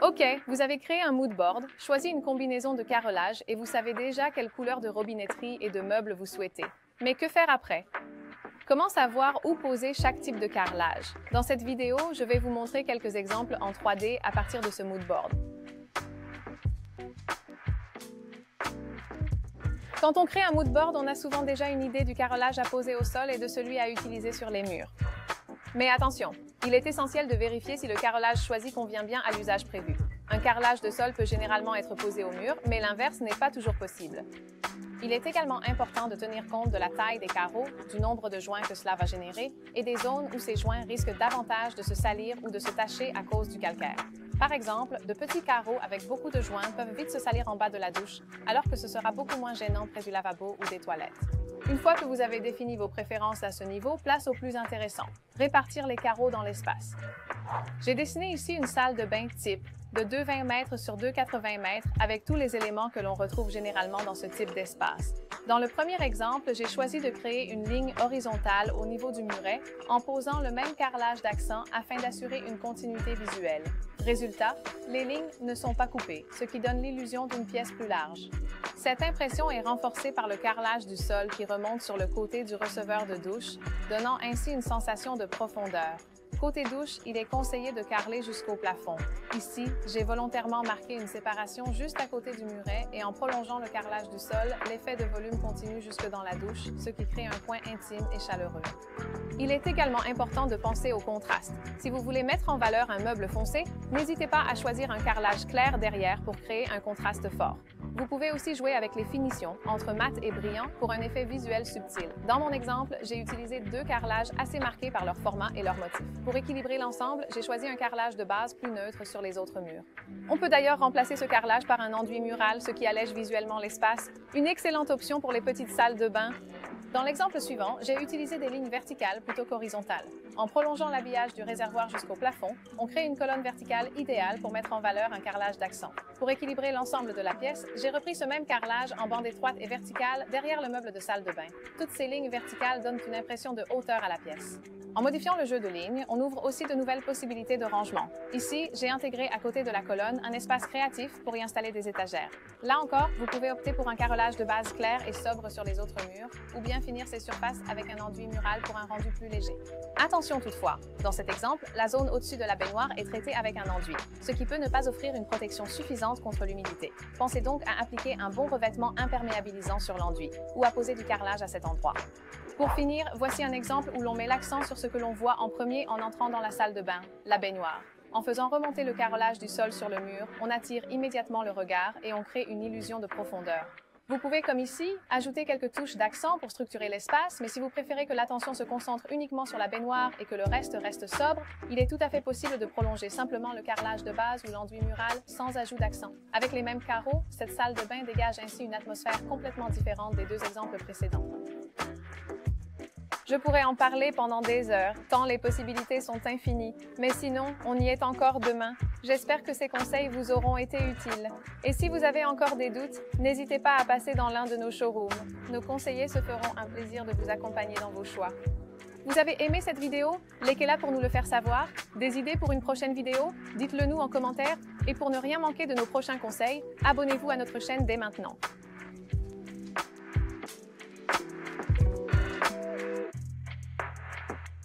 Ok, vous avez créé un mood board, choisi une combinaison de carrelage et vous savez déjà quelle couleur de robinetterie et de meubles vous souhaitez. Mais que faire après? Comment savoir où poser chaque type de carrelage? Dans cette vidéo, je vais vous montrer quelques exemples en 3D à partir de ce mood board. Quand on crée un mood board, on a souvent déjà une idée du carrelage à poser au sol et de celui à utiliser sur les murs. Mais attention, il est essentiel de vérifier si le carrelage choisi convient bien à l'usage prévu. Un carrelage de sol peut généralement être posé au mur, mais l'inverse n'est pas toujours possible. Il est également important de tenir compte de la taille des carreaux, du nombre de joints que cela va générer et des zones où ces joints risquent davantage de se salir ou de se tacher à cause du calcaire. Par exemple, de petits carreaux avec beaucoup de joints peuvent vite se salir en bas de la douche, alors que ce sera beaucoup moins gênant près du lavabo ou des toilettes. Une fois que vous avez défini vos préférences à ce niveau, place au plus intéressant, répartir les carreaux dans l'espace. J'ai dessiné ici une salle de bain type, de 2,20 mètres sur 2,80 mètres, avec tous les éléments que l'on retrouve généralement dans ce type d'espace. Dans le premier exemple, j'ai choisi de créer une ligne horizontale au niveau du muret en posant le même carrelage d'accent afin d'assurer une continuité visuelle. Résultat, les lignes ne sont pas coupées, ce qui donne l'illusion d'une pièce plus large. Cette impression est renforcée par le carrelage du sol qui remonte sur le côté du receveur de douche, donnant ainsi une sensation de profondeur. Côté douche, il est conseillé de carreler jusqu'au plafond. Ici, j'ai volontairement marqué une séparation juste à côté du muret et en prolongeant le carrelage du sol, l'effet de volume continue jusque dans la douche, ce qui crée un coin intime et chaleureux. Il est également important de penser au contraste. Si vous voulez mettre en valeur un meuble foncé, n'hésitez pas à choisir un carrelage clair derrière pour créer un contraste fort. Vous pouvez aussi jouer avec les finitions, entre mat et brillant, pour un effet visuel subtil. Dans mon exemple, j'ai utilisé deux carrelages assez marqués par leur format et leur motif. Pour équilibrer l'ensemble, j'ai choisi un carrelage de base plus neutre sur les autres murs. On peut d'ailleurs remplacer ce carrelage par un enduit mural, ce qui allège visuellement l'espace. Une excellente option pour les petites salles de bain. Dans l'exemple suivant, j'ai utilisé des lignes verticales plutôt qu'horizontales. En prolongeant l'habillage du réservoir jusqu'au plafond, on crée une colonne verticale idéale pour mettre en valeur un carrelage d'accent. Pour équilibrer l'ensemble de la pièce, j'ai repris ce même carrelage en bande étroite et verticale derrière le meuble de salle de bain. Toutes ces lignes verticales donnent une impression de hauteur à la pièce. En modifiant le jeu de lignes, on ouvre aussi de nouvelles possibilités de rangement. Ici, j'ai intégré à côté de la colonne un espace créatif pour y installer des étagères. Là encore, vous pouvez opter pour un carrelage de base clair et sobre sur les autres murs, ou bien finir ces surfaces avec un enduit mural pour un rendu plus léger. Attention toutefois, dans cet exemple, la zone au-dessus de la baignoire est traitée avec un enduit, ce qui peut ne pas offrir une protection suffisante contre l'humidité. Pensez donc à appliquer un bon revêtement imperméabilisant sur l'enduit, ou à poser du carrelage à cet endroit. Pour finir, voici un exemple où l'on met l'accent sur ce que l'on voit en premier en entrant dans la salle de bain, la baignoire. En faisant remonter le carrelage du sol sur le mur, on attire immédiatement le regard et on crée une illusion de profondeur. Vous pouvez, comme ici, ajouter quelques touches d'accent pour structurer l'espace, mais si vous préférez que l'attention se concentre uniquement sur la baignoire et que le reste reste sobre, il est tout à fait possible de prolonger simplement le carrelage de base ou l'enduit mural sans ajout d'accent. Avec les mêmes carreaux, cette salle de bain dégage ainsi une atmosphère complètement différente des deux exemples précédents. Je pourrais en parler pendant des heures, tant les possibilités sont infinies. Mais sinon, on y est encore demain. J'espère que ces conseils vous auront été utiles. Et si vous avez encore des doutes, n'hésitez pas à passer dans l'un de nos showrooms. Nos conseillers se feront un plaisir de vous accompagner dans vos choix. Vous avez aimé cette vidéo? Likez-la pour nous le faire savoir. Des idées pour une prochaine vidéo? Dites-le nous en commentaire. Et pour ne rien manquer de nos prochains conseils, abonnez-vous à notre chaîne dès maintenant.